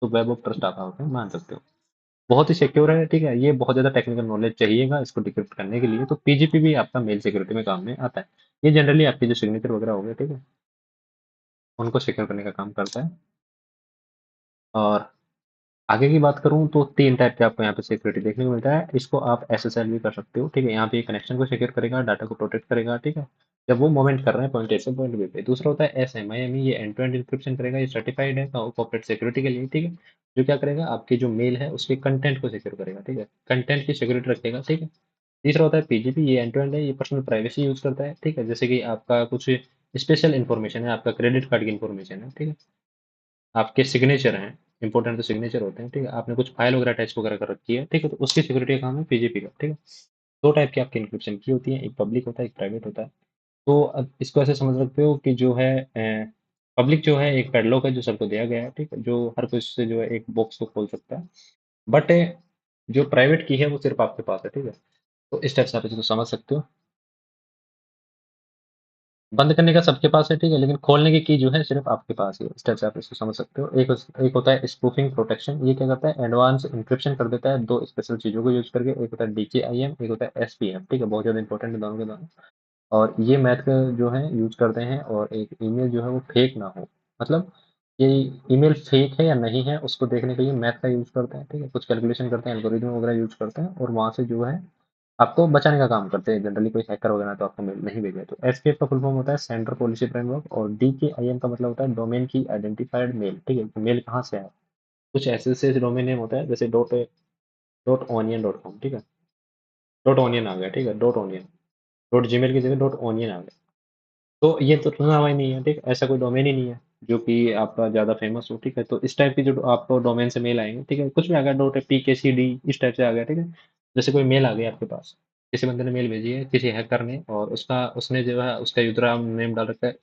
तो वेब ऑफ ट्रस्ट आप वहाँ पे मान सकते हो। बहुत ही सिक्योर है, ठीक है? ये बहुत ज़्यादा टेक्निकल नॉलेज चाहिएगा इसको डिक्रिप्ट करने के लिए, तो पीजीपी भी आपका मेल सिक्योरिटी में काम में आता है। ये जनरली आपके जो सिग्नेचर वगैरह हो गए, ठीक है? उनको सिक्योर करने का काम करता है और आगे की बात करूँ तो 3 टाइप के आपको यहाँ पे सिक्योरिटी देखने को मिलता है। इसको आप एसएसएल भी कर सकते हो, ठीक है? यहाँ पे कनेक्शन को सिक्योर करेगा, डाटा को प्रोटेक्ट करेगा, ठीक है? जब वो मूवमेंट कर रहे हैं पॉइंट ए से पॉइंट बी पे। दूसरा होता है एसएमआईएम, ये एंड टू एंड एन्क्रिप्शन करेगा, ये सर्टिफाइड है कॉर्पोरेट सिक्योरिटी के लिए, ठीक है? जो क्या करेगा, आपकी जो मेल है उसके कंटेंट को सिक्योर करेगा, ठीक है? कंटेंट की सिक्योरिटी रखेगा, ठीक है? तीसरा होता है पीजीपी, ये एंड टू एंड है, ये पर्सनल प्राइवेसी यूज़ करता है, ठीक है? जैसे कि आपका कुछ स्पेशल इन्फॉर्मेशन है, आपका क्रेडिट कार्ड की इन्फॉर्मेशन है, ठीक है? आपके सिग्नेचर हैं, इंपॉर्टेंट तो सिग्नेचर होते हैं, ठीक है? आपने कुछ फाइल वगैरह अटैच वगैरह कर रखी है, ठीक है? तो उसकी सिक्योरिटी का काम है पीजीपी का, ठीक है? 2 टाइप की आपकी एन्क्रिप्शन की होती है, एक पब्लिक होता है, एक प्राइवेट होता है। तो अब इसको ऐसे समझ सकते हो कि जो है पब्लिक जो है एक पैडलॉक है जो सबको दिया गया है, ठीक है? जो हर कोई उससे जो है एक बॉक्स को खोल सकता है। बट जो प्राइवेट की है वो सिर्फ़ आपके पास है, ठीक है? तो इस टाइप से आप इसको समझ सकते हो। बंद करने का सबके पास है, ठीक है? लेकिन खोलने की जो है सिर्फ़ आपके पास ही है। इस टाइप से आप इसको समझ सकते हो। एक होता है स्पूफिंग प्रोटेक्शन, ये क्या करता है एडवांस एन्क्रिप्शन कर देता है 2 स्पेशल चीज़ों को यूज़ करके। एक होता है डीकेआईएम, एक होता है एसपीएम, ठीक है? बहुत ज़्यादा इंपॉर्टेंट है दोनों के दोनों। और ये मैथ का जो है यूज़ करते हैं और एक ईमेल जो है वो फेक ना हो। मतलब ये ईमेल फेक है या नहीं है उसको देखने के लिए मैथ का यूज़ करते हैं, ठीक है? कुछ कैलकुलेशन करते हैं, एल्गोरिदम वगैरह यूज़ करते हैं और वहाँ से जो है आपको बचाने का काम करते हैं। जनरली कोई हैकर वगैरह तो आपको मेल नहीं भेजे। तो एसपीएफ का फुल फॉर्म होता है सेंडर पॉलिसी फ्रेमवर्क और डीकेआईएम का मतलब होता है डोमेन की आइडेंटिफाइड मेल, ठीक है? मेल कहाँ से आया? कुछ ऐसे डोमेन नेम होता है जैसे डॉट ओनियन डॉट कॉम, ठीक है? डॉट ओनियन आ गया, ठीक है? डॉट ओनियन, डॉट जीमेल की जगह डॉट ओनियन आ गया। तो ये तो सुना हुआ ही नहीं है, ठीक? ऐसा कोई डोमेन ही नहीं है, जो कि आपका ज़्यादा फेमस हो, ठीक है? तो इस टाइप की जो आपको डोमेन से मेल आएँगे, ठीक है? कुछ भी आ गया डॉट पीकेसीडी इस टाइप से आ गया, ठीक है? जैसे कोई मेल आ गई आपके पास, किसी बंदे ने मेल भेजी है, किसी हैकर ने और उसने जो है उसका यूज़र नेम डाल रखा है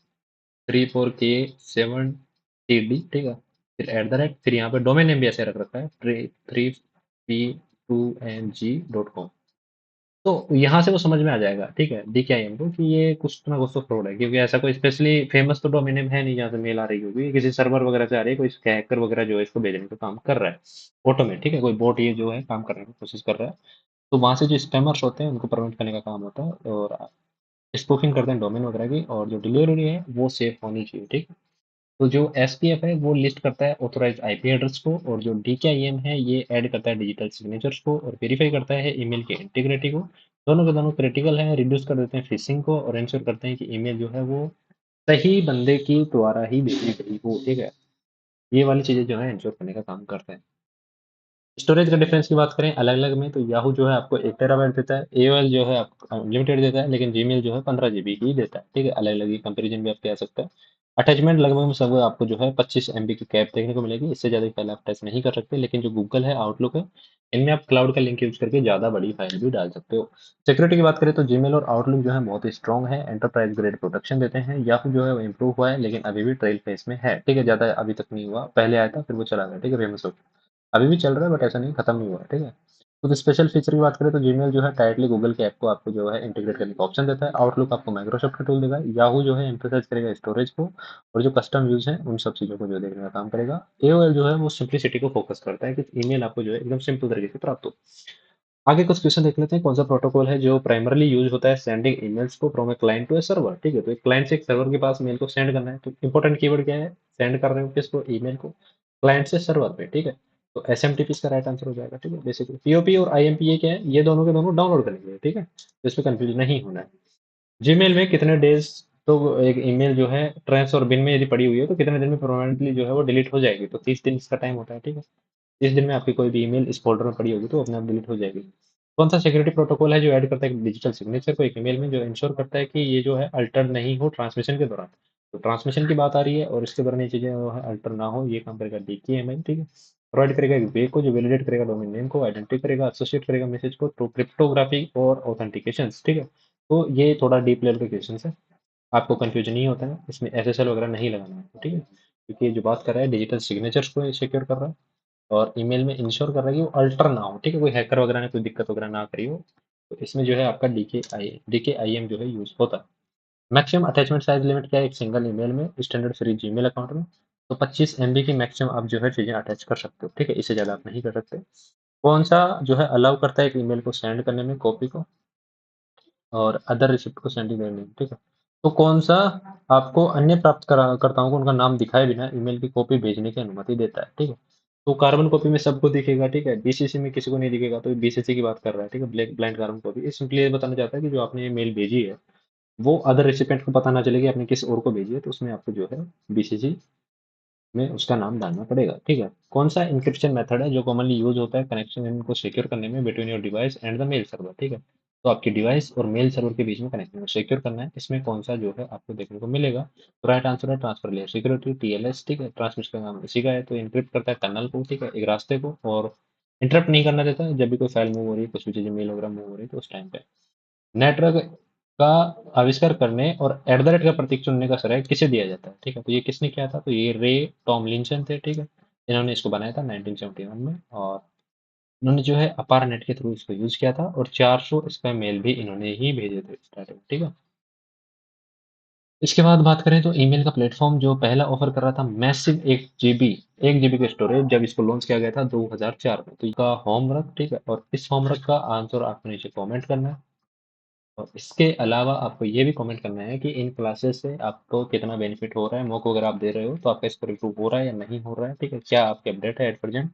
34K7TD, ठीक है? फिर एट द रेट फिर यहाँ पे डोमेन नेम भी ऐसे रख रखा है 3p2ng.com। तो यहाँ से वो समझ में आ जाएगा, ठीक है, डीकेआईएम को कि ये कुछ ना कुछ तो फ्रॉड है, क्योंकि ऐसा कोई स्पेशली फेमस तो डोमेन नेम है नहीं जहाँ से मेल आ रही होगी। किसी सर्वर वगैरह से आ रही है, कोई हैकर वगैरह जो है इसको भेजने का काम कर रहा है ऑटोमेट, ठीक है? कोई बोट ये जो है काम करने की कोशिश कर रहा है। तो वहाँ से जो स्पैमर्स होते हैं उनको प्रिवेंट करने का काम होता है और स्पूफिंग करते हैं डोमेन वगैरह की और जो डिलीवरी है वो सेफ होनी चाहिए, ठीक है? तो जो एसपीएफ है वो लिस्ट करता है ऑथोराइज्ड आईपी एड्रेस को और जो डीकेआईएम है ये ऐड करता है डिजिटल सिग्नेचर्स को और वेरीफाई करता है ईमेल की इंटीग्रिटी को। दोनों के दोनों क्रिटिकल हैं, रिड्यूस कर देते हैं फिशिंग को और इंश्योर करते हैं कि ईमेल जो है वो सही बंदे की द्वारा ही भेजी गई हो, ठीक है? ये वाली चीज़ें जो है इंश्योर करने का काम करते हैं। स्टोरेज का डिफरेंस की बात करें अलग-अलग में तो याहू जो है आपको 1 टेराबाइट देता है, एओएल जो है आपको अनलिमिटेड देता है, लेकिन जीमेल जो है 15 जीबी ही देता है, ठीक है? अलग-अलग ये कंपैरिज़न भी आप किया जा सकता है। अटैचमेंट लगभग में सब आपको जो है 25 एमबी की कैप देखने को मिलेगी, इससे ज़्यादा फाइल आप टच नहीं कर सकते, लेकिन जो गूगल है, आउटलुक है, इनमें आप क्लाउड का लिंक यूज़ करके ज़्यादा बड़ी फाइल भी डाल सकते हो। सिक्योरिटी की बात करें तो जीमेल और आउटलुक जो है बहुत ही स्ट्रॉन्ग है, एंटरप्राइज़ ग्रेड प्रोटेक्शन देते हैं। याहू जो है वो इम्प्रूव हुआ है, लेकिन अभी भी ट्रेल फेज़ में है, ठीक है? ज़्यादा अभी तक नहीं हुआ, पहले आया था फिर वो चला गया, ठीक है? फेमस हो के। अभी भी चल रहा है बट ऐसा नहीं खत्म नहीं हुआ है, ठीक है? कुछ स्पेशल फीचर की बात करें तो जीमेल जो है डायरेक्टली गूगल के ऐप को आपको जो है इंटीग्रेट करने का ऑप्शन देता है। आउटलुक आपको माइक्रोसॉफ्ट का टूल देगा। याहू जो है एम्फसाइज़ करेगा स्टोरेज को और जो कस्टम व्यूज़ हैं उन सब चीज़ों को जो देखने का काम करेगा। एओएल जो है वो सिम्प्लिसिटी को फोकस करता है कि ईमेल आपको जो है एकदम सिंपल तरीके से प्राप्त हो। आगे कुछ क्वेश्चन देख लेते हैं कौन सा प्रोटोकॉल है जो प्राइमरली यूज होता है सेंडिंग ईमेल्स को from a client to a server, ठीक है? तो एक क्लाइंट से एक सर्वर के पास मेल को सेंड करना है तो इंपॉर्टेंट कीवर्ड क्या है? सेंड कर रहे हो किसको? ईमेल को क्लाइंट से सर्वर पे, ठीक है? तो एसएमटीपी इसका राइट आंसर हो जाएगा, ठीक है? बेसिकली पीओपी और आईएमपी ये क्या है? ये दोनों के दोनों डाउनलोड करने के लिए, ठीक है? तो इसमें कंफ्यूज नहीं होना है। जीमेल में कितने डेज तो एक ईमेल जो है ट्रैश और बिन में यदि पड़ी हुई है तो कितने दिन में परमानेंटली जो है वो डिलीट हो जाएगी, तो 30 दिन इसका टाइम होता है, ठीक है? 30 दिन में आपकी कोई भी ईमेल इस फ़ोल्डर में पड़ी होगी तो अपने आप डिलीट हो जाएगी। कौन-सा सिक्योरिटी प्रोटोकॉल है जो ऐड करता है डिजिटल सिग्नेचर को एक ईमेल में जो इंश्योर करता है कि ये जो है अल्टर नहीं हो ट्रांसमिशन के दौरान। तो ट्रांसमिशन की बात आ रही है और इसके दौरान ये चीज़ें जो है अल्टर ना हो, ये काम करेगा डीकेएमएल, ठीक है? प्रोवाइड करेगा एक वे को जो वैलिडेट करेगा डोमेन नेम को, आइडेंटिटी करेगा, एसोसिएट करेगा मैसेज को थ्रू क्रिप्टोग्राफी और ऑथेंटिकेशंस, ठीक है? तो ये थोड़ा डीप लेवल के क्वेश्चंस हैं। आपको कन्फ्यूजन नहीं होता है, इसमें एसएसएल वगैरह नहीं लगाना है, ठीक है? क्योंकि ये जो बात कर रहा है डिजिटल सिग्नेचर्स को ये सिक्योर कर रहा है। और ईमेल में इंश्योर कर रहा है कि वो अल्टर ना हो, ठीक है? कोई हैकर वगैरह ने कोई दिक्कत वगैरह ना करी हो। तो इसमें जो है आपका डीकेआईएम जो है यूज़ होता है। मैक्सिमम अटैचमेंट साइज़ लिमिट क्या है एक सिंगल ईमेल में स्टैंडर्ड फ्री जीमेल अकाउंट में? तो 25 एमबी की मैक्सिमम आप जो है चीज़ें अटैच कर सकते हो, ठीक है? इससे ज़्यादा आप नहीं कर सकते। कौन-सा जो है अलाउ करता है एक ईमेल को सेंड करने में कॉपी को और अदर रिसिप्ट को सेंडिंग करने में, ठीक है? तो कौन-सा आपको अन्य प्राप्त करा कर्ताओं को उनका नाम दिखाए बिना ईमेल की कॉपी भेजने की अनुमति देता है, ठीक है? तो कार्बन कॉपी में सबको दिखेगा, ठीक है? बीसीसी में किसी को नहीं दिखेगा, तो बीसीसी की बात कर रहा है, ठीक है? Blind carbon copy. ये सिंपली ये बताना चाहता है कि जो आपने ये मेल भेजी है, वो अदर रेसिपिएंट को पता ना चले कि आपने किसी और को भेजी है, तो उसमें आपको जो है बीसीसी में उसका नाम डालना पड़ेगा, ठीक है? कौन सा एन्क्रिप्शन मेथड है जो कॉमनली यूज़ होता है कनेक्शन को सिक्योर करने में between your device and the mail server, ठीक है? तो आपकी डिवाइस और मेल सर्वर के बीच में कनेक्शन को सिक्योर करना है, इसमें कौन-सा जो है आपको देखने को मिलेगा। तो राइट आंसर है ट्रांसफर लेयर सिक्योरिटी टीएलएस, ठीक है? ट्रांसमिशन का काम इसी का है, तो एन्क्रिप्ट करता है टनल को, ठीक है? एक रास्ते को और इंटरप्ट नहीं करना देता है, जब भी कोई फाइल मूव हो रही है, कुछ भी चीज़ें मेल वगैरह मूव हो रही है, तो उस टाइम पे। नेटवर्क का आविष्कार करने और एट द रेट का प्रतीक चुनने का श्रेय किसे दिया जाता है, ठीक है? तो ये किसने किया था? तो ये रे टॉमलिंसन थे, ठीक है? इन्होंने इसको बनाया था 1971 में और इन्होंने जो है अपारनेट के थ्रू इसको यूज़ किया था और 400 स्पैम मेल भी इन्होंने ही भेजे थे स्टार्टिंग में, ठीक है? इसके बाद बात करें तो ईमेल का प्लेटफ़ॉर्म जो पहला ऑफ़र कर रहा था मैसिव 1 जीबी का स्टोरेज जब इसको लॉन्च किया गया था 2004 में। तो इसका होमवर्क, ठीक है? और इस होमवर्क का आंसर आपको नीचे कमेंट करना है। और इसके अलावा आपको ये भी कमेंट करना है कि इन क्लासेस से आपको कितना बेनिफिट हो रहा है, मॉक वगैरह आप दे रहे हो, तो आपका स्कोर इम्प्रूव हो रहा है या नहीं हो रहा है, ठीक है? क्या आपके अपडेट है एट प्रेज़ेंट?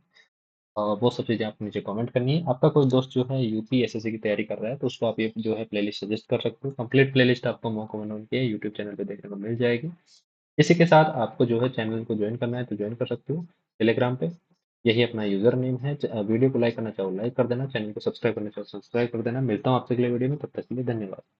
वो सब चीज़ें आपको नीचे कमेंट करनी है। आपका कोई दोस्त जो है यूपी एसएससी की तैयारी कर रहा है, तो उसको आप ये जो है प्लेलिस्ट सजेस्ट कर सकते हो। कंप्लीट प्लेलिस्ट आपको मॉक वन के यूट्यूब चैनल पे देखने को मिल जाएगी। इसी के साथ आपको जो है चैनल को जॉइन करना है, तो जॉइन कर सकते हो टेलीग्राम पे। यही अपना यूज़र नेम है। वीडियो को लाइक करना चाहो लाइक कर देना, चैनल को सब्सक्राइब करना चाहो सब्सक्राइब कर देना। मिलता हूँ आपसे अगले वीडियो में, तब तक के लिए धन्यवाद।